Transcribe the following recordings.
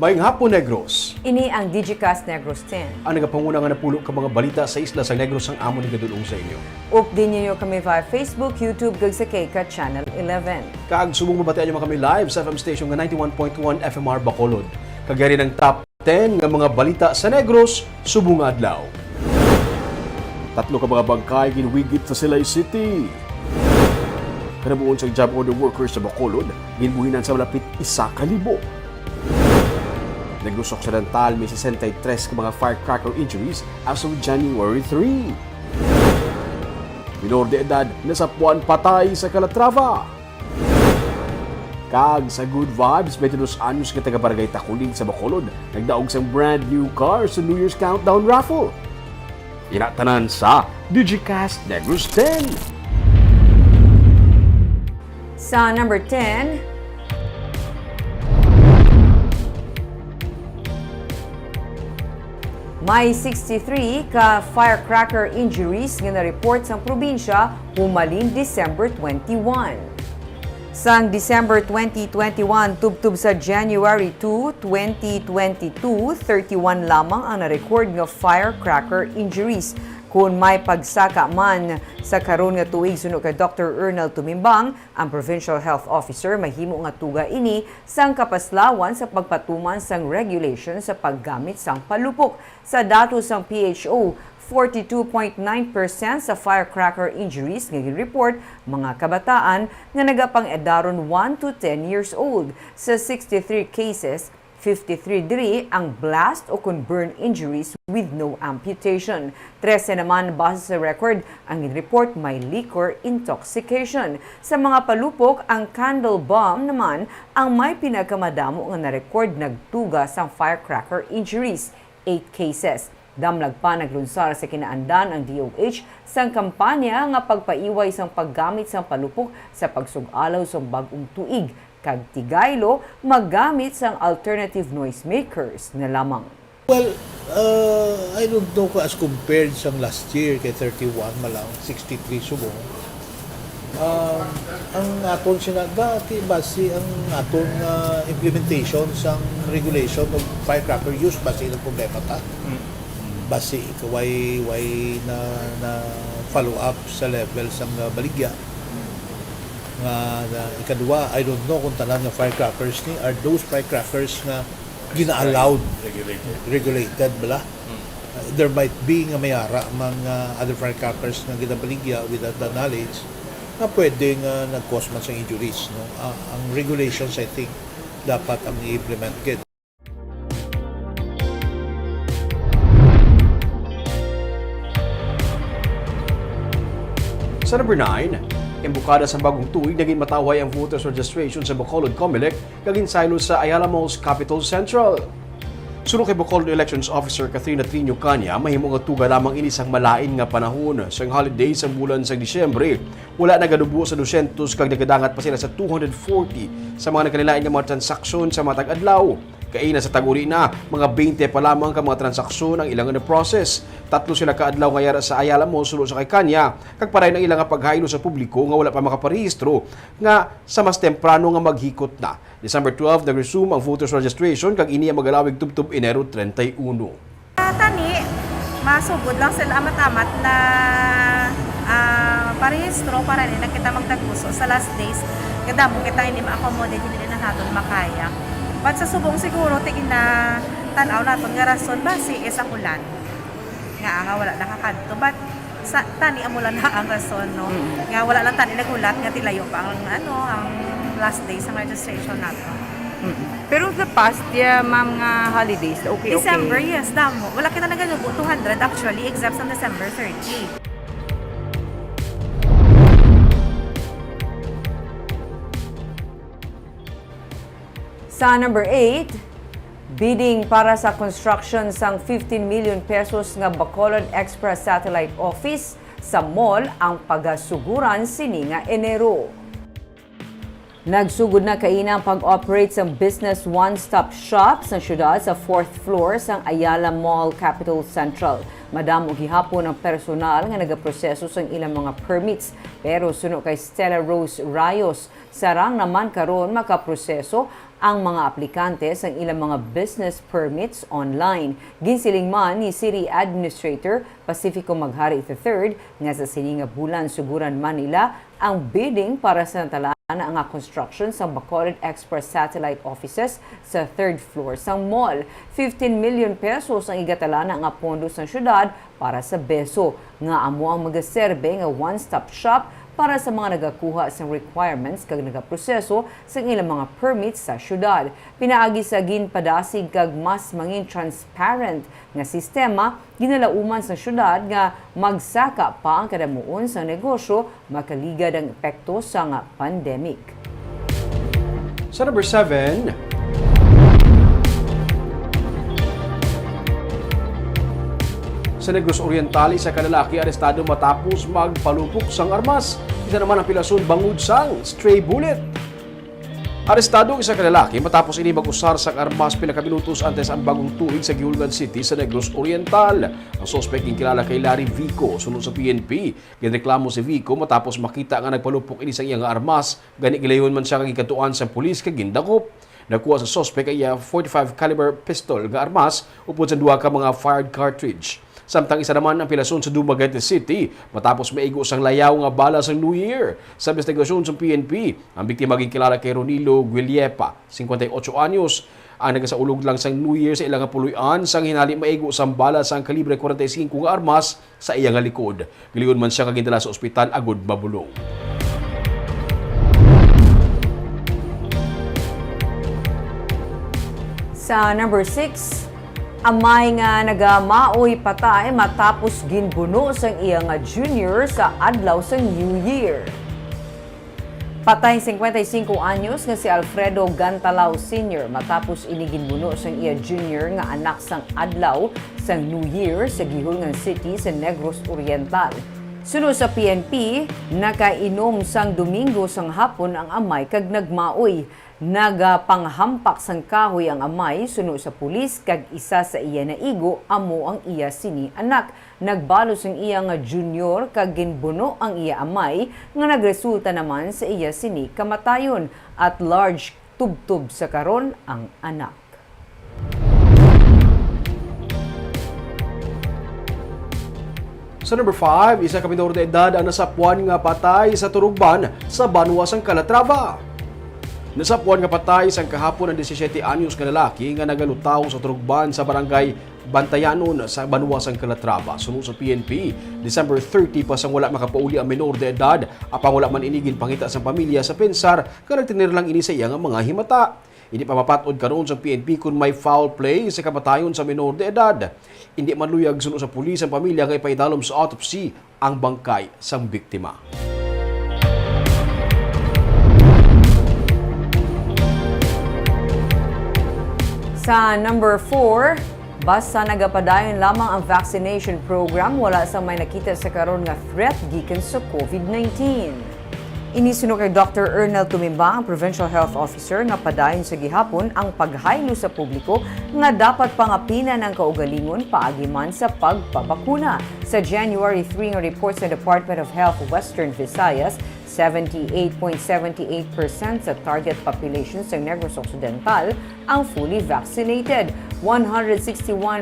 Maayong hapon, Negros. Ini ang Digicast Negros 10. Ang nagapanguna nga napulo ka mga balita sa isla sa Negros ang amo ni gadulong sa inyo. Update niyo kami via Facebook, YouTube, kag sa Keka Channel 11. Kaag subong mabatian niyo kami live sa FM station nga 91.1 FMR Bacolod. Kagari ng top 10 nga mga balita sa Negros, subong adlaw. Tatlo ka mga bangkay ginwigit sa Silay City. Kanabuon sa job order workers sa Bacolod, ginbuhinan sa malapit 1,000. Negros Occidental may 63 ka mga firecracker injuries as of January 3. Minor de edad nasapuan patay sa Calatrava. Kag sa Good Vibes, 22 anyos ka taga-barangay Takulig sa Bacolod, nagdaog sang brand new car sa New Year's Countdown Raffle. Inatanan sa Digicast Negros 10. Sa number 10, may 63 ka firecracker injuries nga na-report sa probinsya humalin December 21. Sang December 2021 tubtub sa January 2, 2022, 31 lamang ang na-record nga firecracker injuries. Kung may pagsaka man sa karon nga tuig suno kay Dr. Ernal Tumimbang, ang Provincial Health Officer, mahimo nga tuga ini sang kapaslawan sa pagpatuman sang regulation sa paggamit sang palupok. Sa datos sang PHO, 42.9% sa firecracker injuries nga report mga kabataan nga nagapang-edaron 1 to 10 years old. Sa 63 cases, 53 diri ang blast o kung burn injuries with no amputation. 13 naman base sa record ang report may liquor intoxication. Sa mga palupok, ang candle bomb naman ang may pinakamadamo nga na-record nagtuga sa firecracker injuries, 8 cases. Damlag pa naglunsar sa kinaandan ang DOH sang kampanya nga pagpaiway sang paggamit sang palupok sa pagsugalaw sa bagong tuig. Kag tigaylo, maggamit sang alternative noisemakers na lamang. Well, I don't know as compared sa last year kay 31 malang 63 subong. Ang aton sinagati base ang aton implementation sang regulation of firecracker use base ng problema ta. Base way na follow up sa level sang baligya. Ikadua, I don't know kung tanan nga firecrackers ni are those firecrackers na gina-allowed regulated bala. There might be nga mayara mga other firecrackers nga ginabaligya without the knowledge na pwedeng nag-cause man sa injuries, no? Ang regulations, I think, dapat ang i-implement gid. Sa number 9, imbukada sa bagong tuig, naging mataway ang voters registration sa Bacolod Comelec kaging silo sa Ayala Malls Capital Central. Sunod kay Bacolod Elections Officer Katrina Trino Canya, mahimo nga tuga lamang ini sang malain nga panahon sa holiday sa bulan sa Disyembre. Wala nagadubo sa 200 kag nagadangat pa sila sa 240 sa mga nakalilain nga mga transaksyon sa matag adlaw. Kaina sa taguri na, mga 20 pa lamang ka mga transaksyon ang ilang na process. 3 sila kaadlaw ngayara sa Ayala Mall sulod sa kay Kanya, kag paray ng ilang paghaylo sa publiko nga wala pa makaparehistro nga sa mas temprano nga maghikot na. December 12 nag-resume ang voters registration kag ini ang magalawig tubtub Enero 31. Tani, masugod lang sila amat-amat na parehistro para rin na kita magtagpuso sa last days. Kada mo kita hindi ma-accommodate, hindi na natin makaya. But sa subong siguro, tingin na tanaw natin nga rason base sa ulan. Nga wala nakakadto. But sa tani amulan na ang rason, no? Nga wala lang tani nagulat, nga tilayo pa ang last day sa registration natin. Pero the past year, ma'am, nga holidays, okay. December, yes, damo. Wala kita nagalubo, 200 actually, except sa December 30. Sa number 8, bidding para sa construction sang 15 million pesos nga Bacolod Express Satellite Office sa mall ang pagasuguran sini nga Enero. Nagsugod na kaina ang pag-operate sa business one-stop shop sa syudad sa 4th floor sang Ayala Mall Capital Central. Madamo gihapon ang personal nga nagaproseso sa ilang mga permits. Pero suno kay Stella Rose Rayos, sarang naman karon makaproseso ang mga aplikante sa ilang mga business permits online. Ginsiling man ni City Administrator Pacifico Maghari III nga sa sininga bulan suguran Manila ang bidding para sa natalaan ang construction sa Bacolod Express Satellite Offices sa third floor sa mall. 15 million pesos ang igatalana nga pondo sa syudad para sa beso nga amo ang magaserbe nga one-stop shop para sa mga nagakuha sa requirements kag nagaproseso sa ilang mga permits sa syudad. Pinaagi sa ginpadasig kag mas mangin transparent nga sistema, ginalauman sa syudad nga magsaka pa ang kadamuon sa negosyo makaligad ang epekto sa nga pandemic. Sa number 7, sa Negros Oriental, isa ka lalaki arestado matapos magpalupok sang armas. Isa naman ang pilason bangod sang stray bullet. Arestado isa ka lalaki matapos ini mag-usar sang armas pila ka minutos antes ang bagong tuig sa Gihulgan City sa Negros Oriental. Ang suspect kilala kay Larry Vico sunod sa PNP. Ginreklamo si Vico matapos makita nga nagpalupok ini sa iyang armas. Gani gilayon man siya kagikatuan sa pulis kag gindakop. Nakuha sa suspect ay 45 caliber pistol nga armas upod sa duha ka mga fired cartridge. Samtang isa naman ang pilason sa Dumaguete City matapos maigo sang layaw nga bala sa New Year. Sa investigasyon sa PNP, ang biktima gikilala kay Ronilo Guillepa, 58 anyos. Ang nagasaulog lang sang New Year sa ilang puluyan sang hinali maigo sang bala sang kalibre 45 nga armas sa iyang likod. Giliyon man siya kagindala sa ospital agud mabulong. Sa number 6, amay nga nagamaoy patay matapos ginbuno sang iya nga junior sa adlaw sang New Year. Patay 55 anyos nga si Alfredo Gantalao Sr. matapos iniginbuno sang iya junior nga anak sang adlaw sang New Year sa Gihulgan City sa Negros Oriental. Sunod sa PNP, nakainom sang Domingo sang hapon ang amay kag nagmaoy. Nagapanghampak sang kahoy ang amay sunod sa pulis kag isa sa iya na igo amo ang iya sini anak. Nagbalo sang iya nga junior kag ginbuno ang iya amay nga nagresulta naman sa iya sini kamatayon at large tubtub sa karon ang anak. Sa number 5, isa ka minor de edad ang nasapuan nga patay sa turugban sa Banwa sang Calatrava. Nasapuan nga patay sang kahapon ang 17 anyos nga lalaki nga nagalutaw sa turugban sa barangay Bantayanon sa Banwa sang Calatrava. Sunod sa PNP, December 30 pa sang wala makapauli ang minor de edad, apang wala man inigin pangita sa pamilya sa pensar nga nagtinir lang ini sa iya nga mga himata. Hindi pa mapatod karon sa PNP kung may foul play sa kamatayon sa minor de edad. Hindi man luyag sunod sa pulis ang pamilya nga ipaidalom sa autopsy ang bangkay sang biktima. Sa number 4, basta nagapadayon lamang ang vaccination program, wala sa may nakita sa karon nga threat gikan sa COVID-19. Inisunod kay Dr. Ernel Tumimbang, ang Provincial Health Officer, nga padayon sa gihapon ang paghaylo sa publiko nga dapat pangapina ng kaugalingon paagiman sa pagpabakuna. Sa January 3 nga report sa Department of Health Western Visayas, 78.78% sa target population sa Negros Occidental ang fully vaccinated. 161.02%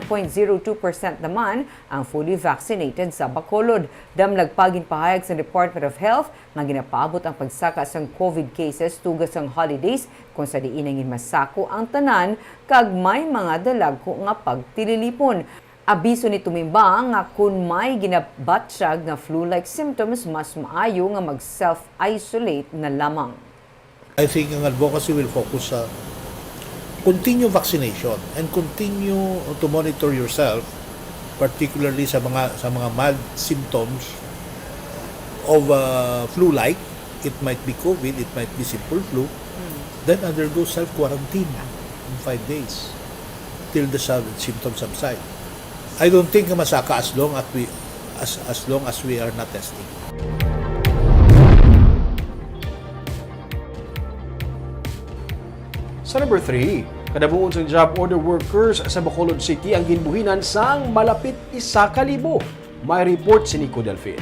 naman ang fully vaccinated sa Bacolod. Damlag pagin pahayag sa Department of Health nga ginapabot ang pagsaka sa COVID cases tugas ang holidays kung sa diinangin masako ang tanan kag may mga dalagko nga pagtililipon. Abiso ni Tumimbang nga kung may ginabatsyag nga flu-like symptoms, mas maayo nga mag-self-isolate na lamang. I think ang advocacy will focus sa continue vaccination and continue to monitor yourself, particularly sa mga mild symptoms of flu-like. It might be COVID, it might be simple flu. Then undergo self-quarantine in 5 days till the symptoms subside. I don't think masaka as long as we are not testing. Sa number 3, kadabuon sa job order workers sa Bacolod City ang ginbuhinan sang malapit 1,000. May report si Nico Delfin.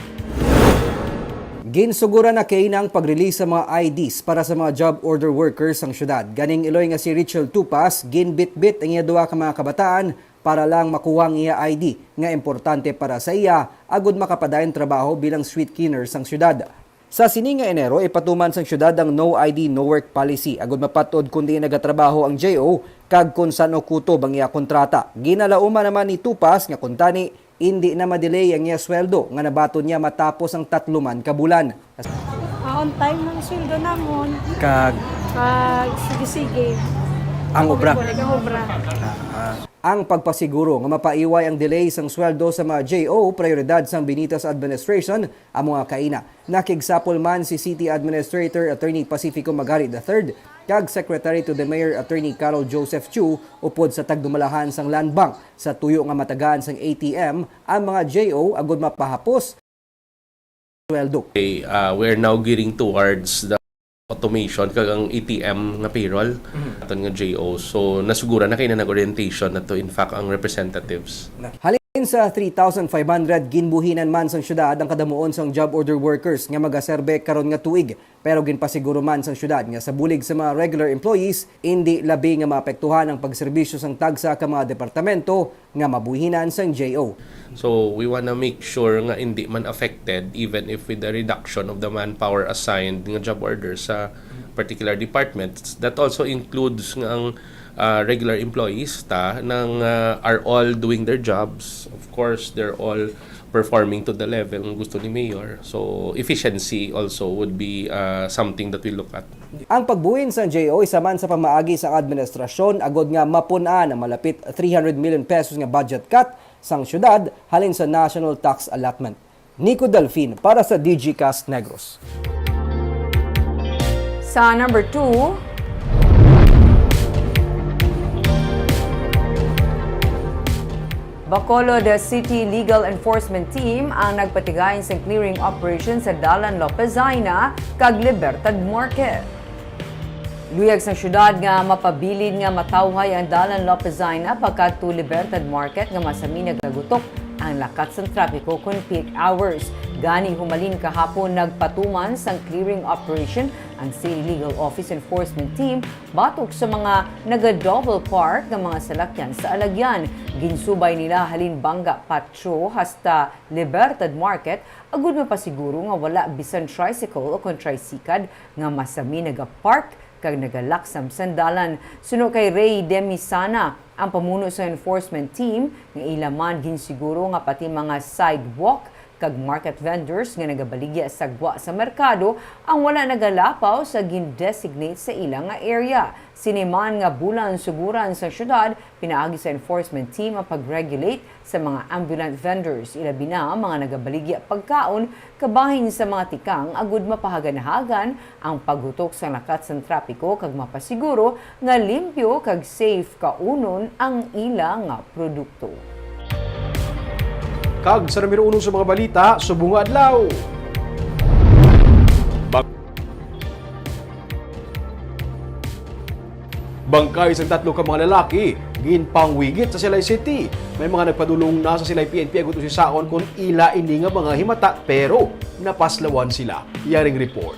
Ginsugura na kay ng pag-release sa mga IDs para sa mga job order workers ang syudad. Ganing iloy nga si Richel Tupas, ginbit-bit ang iya duwa ka mga kabataan para lang makuha ang iya ID nga importante para sa iya agud makapadayon trabaho bilang street cleaners ang syudad. Sa sini nga Enero, ipatuman sang syudad ang no ID, no work policy. Agud mapatod kundi nagatrabaho ang JO kag kung saan okutob ang iya kontrata. Ginalauma naman ni Tupas nga kuntani hindi na madelay ang iya sweldo nga nabaton niya matapos ang 3 man ka bulan. On time ng sweldo namon. Kag Sige-sige. ang obra. Ang obra. Ang pagpasiguro nga mapaiway ang delay sang sweldo sa mga JO, prioridad sang Benitez administration ang mga kaina. Nakigsapol man si City Administrator Attorney Pacifico Magari III kag Secretary to the Mayor Attorney Carol Joseph Chu upod sa tagdumalahan sang Land Bank sa tuyo nga matagaan sang ATM ang mga JO agud mapahapos sweldo. We're now gearing towards the automation kag ang ATM nga payroll aton nga JO. So nasugura na kay na nag-orientation na to in fact ang representatives. Halin sa 3,500 ginbuhinan man sang syudad ang kadamuon sang job order workers nga magaserbe karon nga tuig. Pero ginpasiguro man sang syudad nga sa bulig sa mga regular employees hindi labi nga maapektuhan ang pagserbisyo sang tagsa ka mga departamento nga mabuhinan sang JO. So we wanna make sure nga hindi man affected even if with the reduction of the manpower assigned nga job orders sa particular departments. That also includes nga ang regular employees are all doing their jobs. Of course, they're all performing to the level ng gusto ni Mayor. So efficiency also would be something that we look at. Ang pagbuhin sa JO isa man sa pamaagi sa administrasyon agod nga mapun-an ang malapit 300 million pesos nga budget cut sang syudad halin sa National Tax Allotment. Nico Delfin para sa DGCast Negros. Sa number 2, Bacolod City Legal Enforcement Team ang nagpatigayon sa clearing operation sa Dalan Lopezina kag Libertad Market. Luyag sa syudad nga mapabilid nga matawhay ang Dalan Lopezina pagkadto Libertad Market nga masami nagagutok ang lakat sa trapiko kun peak hours. Gani humalin kahapon nagpatuman sang clearing operation ang City Legal Office Enforcement Team batok sa mga naga-double park ng mga salakyan sa alagyan. Ginsubay nila halin Banga Patro hasta Libertad Market agud mapasiguro nga wala bisan tricycle o kon tricycad nga masami naga-park kag nagalaksam sandalan. Suno kay Ray Demisana, ang pamuno sa enforcement team, nga ilaman ginsiguro nga pati mga sidewalk kag market vendors nga nagabaligya sa gwa sa merkado ang wala nagalapaw sa gin-designate sa ilang nga area. Siniman nga bulan suguran sa syudad, pinaagi sa enforcement team ang pag-regulate sa mga ambulant vendors. Ilabi na mga nagabaligya pagkaon, kabahin sa mga tikang agud mapahaganahagan ang paggutok sa lakat sa trapiko kag mapasiguro nga limpyo kag safe kaunon ang ilang nga produkto. Kag sa numero 1 sa mga balita, subong nga adlaw. Bangkay sa 3 ka mga lalaki, ginpangwigit sa Silay City. May mga nagpadulong na sa Silay PNP agot si saon kung ila ini nga mga himata pero napaslawan sila. Yaring report.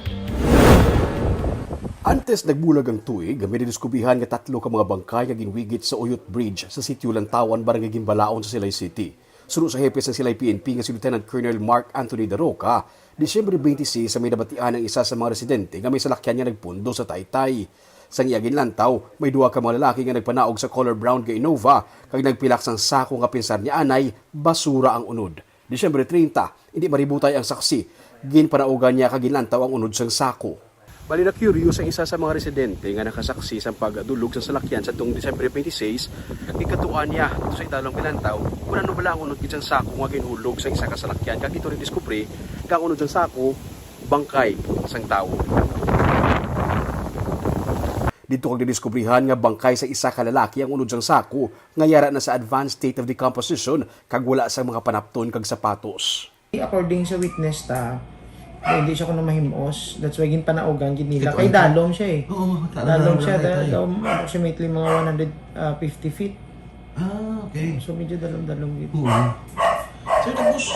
Antes nagbulag ang tuig, may didiskubrihan nga 3 ka mga bangkay nga ginwigit sa Uyot Bridge sa sitio Lantawan, Barangay Gimbalaon sa Silay City. Sunod sa hepe sa Silay PNP nga si Lieutenant Colonel Mark Anthony Daroca, Disyembre 26 sa may nabatian ng isa sa mga residente nga may salakyan niya nagpundo sa Taytay. Sa iyagin lantaw, may 2 ka mga lalaki nga nagpanaog sa color brown nga Innova kag nagpilak sang sako nga pinsar ni anay, basura ang unod. Disyembre 30, hindi maributay ang saksi. Ginpanaugan niya kag ginlantaw ang unod sang sako. Bali na curious ang isa sa mga residente nga nakasaksi sa pagdulog sa salakyan sa tuong Disyembre 26, ikatuan niya ito sa italong pilantaw kung ano bala ang unod kitang sako nga ginhulog sa isa ka salakyan. Kag ito rin diskupre, kang unod sang sako, bangkay sang tao. Dito kag didiskubrihan nga bangkay sa isa ka lalaki ang unod sang sako nga yara na sa advanced state of decomposition kag wala sa mga panapton kag sapatos. According sa witness hindi siya kuno mahimos. That's why ginpanaugan nila. Kay dalom siya eh. Oo, dalom siya. Approximately mga 150 feet. Ah, okay. So medyo dalom-dalom dito. So tapos,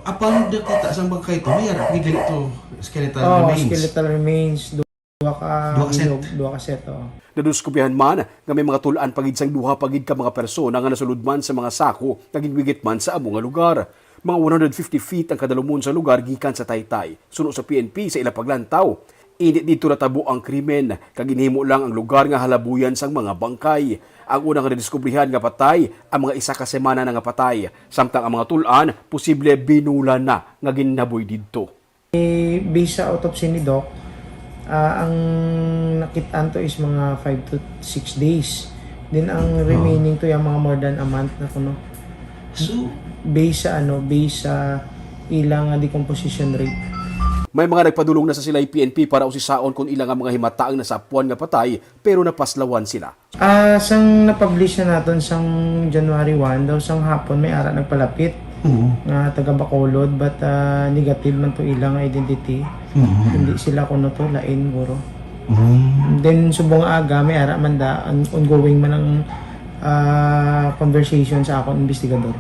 Apan nakita sa bangkay to, may harap ganito skeletal Oh, remains. skeletal remains. Duha ka Duha ka set. bilog, duha ka set. Oh. Naduskopyahan man nga may mga tulaan pagid sang duha pagid ka mga persona nga nasulod man sa mga sako nagingwigit man sa among nga lugar. Mga 150 feet ang kadalumon sa lugar gikan sa Taytay. Suno sa PNP sa ila paglantaw. Init dito natabo ang krimen, kaginhimo lang ang lugar nga halabuyan sang mga bangkay. Ang unang nadiskubrihan nga patay, ang mga isa ka semana na nga patay. Samtang ang mga tulaan, posible binulan na nga ginaboy didto. Based sa autopsy ni Doc, ang nakitaan to is mga 5 to 6 days. Then ang remaining to yung mga more than a month na kuno. So, Based sa ilang decomposition rate. May mga nagpadulong na sa sila'y PNP para usisaon kung ilang ang mga himataang nasapuan nga patay pero napaslawan sila. Sang na-publish na natin sang January 1, daw sang hapon may ara nagpalapit nga taga Bacolod but negative man to ilang identity. Hindi sila kuno to lain guro. Then subong aga may ara man da ongoing man ang conversation sa akong investigador.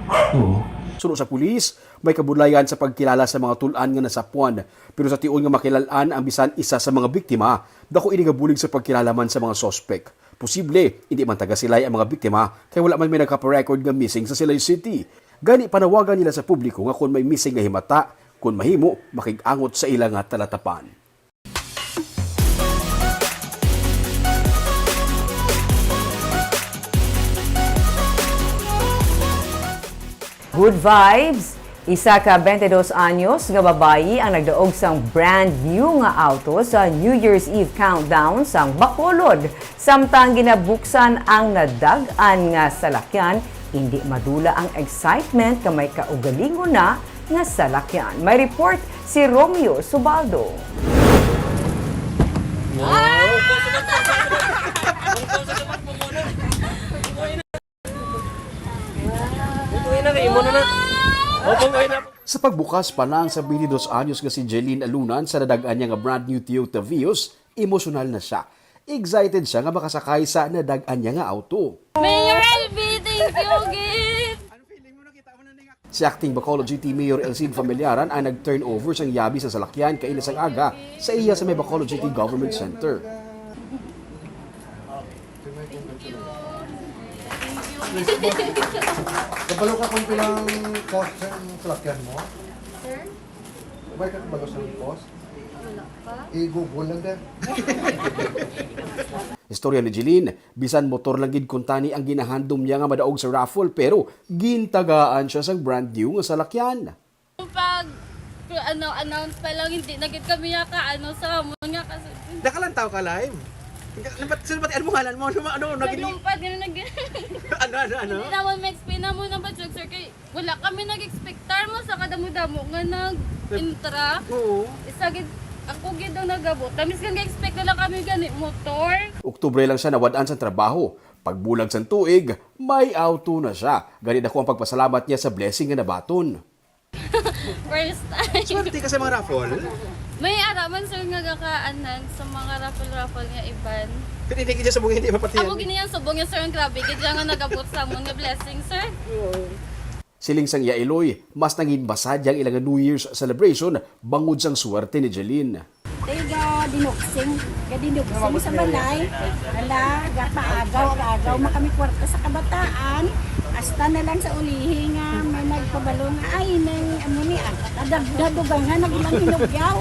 Suno sa pulis, may kabulayan sa pagkilala sa mga tulaan nga nasapuan. Pero sa tiyon nga makilalaan ang bisan isa sa mga biktima, dako ini nga bulig sa pagkilala man sa mga sospek. Posible, hindi man taga Silay ang mga biktima, kaya wala man may nagka-record nga missing sa Silay City. Gani panawagan nila sa publiko nga kung may missing nga himata, kung mahimo, makig-angot sa ilang nga talatapan. Good vibes! Isa ka 22 anyos nga babayi ang nagdaog sang brand new nga auto sa New Year's Eve countdown sang Bacolod. Samtang ginabuksan ang nadag-an nga salakyan, hindi madula ang excitement ka may kaugalingon na nga salakyan. May report si Romeo Subaldo. Sa pagbukas pa lang sa 22 anyos nga si Jeline Alunan sa nadagaan niya nga brand new Toyota Vios, emosyonal na siya. Excited siya nga makasakay sa nadagaan niya nga auto. Mayor LB, thank you, Git! Si acting Bacolod City Mayor Elcid Familiaran ay nag-turn over sang yabi sa salakyan kailas ang aga sa iya sa may Bacolod City Government Center. Kabalo ka kung pilang cost ang salakyan mo? Sir? Sabay ka kabalo sa cost? Wala pa. I-google lang din. Istorya ni Jeline, bisan motor lang gid kuntani ang ginahandom niya nga madaog sa raffle pero gintagaan siya sa brand new nga salakyan. Pag announce pa lang, hindi na gid kami sa hamon nga kasi. Nakalantaw ka live? Sino ba mo ngalan mo? Naglumpat, gano'n Ano? Hindi naman ma-explain na mo na ba, sir, kay wala kami nag-expectar mo sa kadamo-damo nga nag-intra. Oo. Isa gid, ako gid ang nagabot. Tamis kang expect na lang kami gani motor. Oktubre lang siya nawadaan sa trabaho. Pagbulag sa tuig, may auto na siya. Ganit ako ang pagpasalamat niya sa blessing nga nabaton. First time. Swerte ka sa mga raffle? May araman, sir, nga gakaanan sa mga raffle-raffle nga iban. Pero hindi ka dyan sa mga hindi mapatiyan. Amo gini ang subong nga, sir, ang grabe. Kaya nga nagabot sa amon nga blessing, sir. Siling sang Yailoy, mas nangin basad yang ilang New Year's celebration bangod sang suwerte ni Jeline. Kaya dinuksing sa balay. Ala, agaw makami kwarta sa kabataan. Hasta na lang sa ulihi nga may nagpabalo nga ay nang amuni adagdadugang nga nagilang hinugyaw.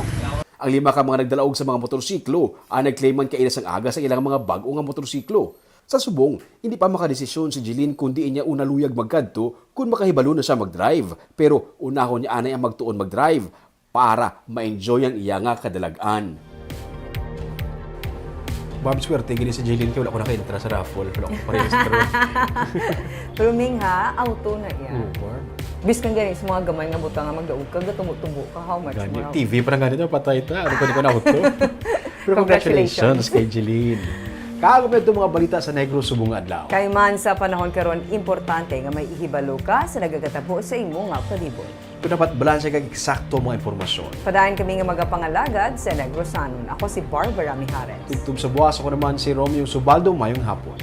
Ang 5 ka mga nagdalaog sa mga motorsiklo ang nagclaiman kailas ang aga sa ilang mga bag-o nga motorsiklo. Sa subong, hindi pa makadesisyon si Jeline kundi niya una luyag magkadto kung makahibalo na siya mag-drive. Pero unahon niya anay ang magtuon mag-drive para ma-enjoy ang iya nga kadalagan. Bob, swerte, gini si Jeline kaya wala ko nakaintra sa raffle. Wala ko parehistro. Pero Ming ha, auto na yan. Bis kang ganit sa mga gamay nga butang nga magdaog ka, gatumutubo ka, how much Gani, more? TV pa na ganito, patay ta. Ano pa di ko na auto? Pero congratulations kay Jeline. Kagumit itong mga balita sa Negros Subong Adlaw. Kay man sa panahon karon importante nga may ihibalo ka sa nagagatabo sa imo nga palibot. Kung dapat balanse kag eksakto mga impormasyon. Padayon kami nga magapangalagad sa Negrosanon. Ako si Barbara Mijares. Tugtog sa buwas ako naman si Romeo Subaldo, mayong hapon.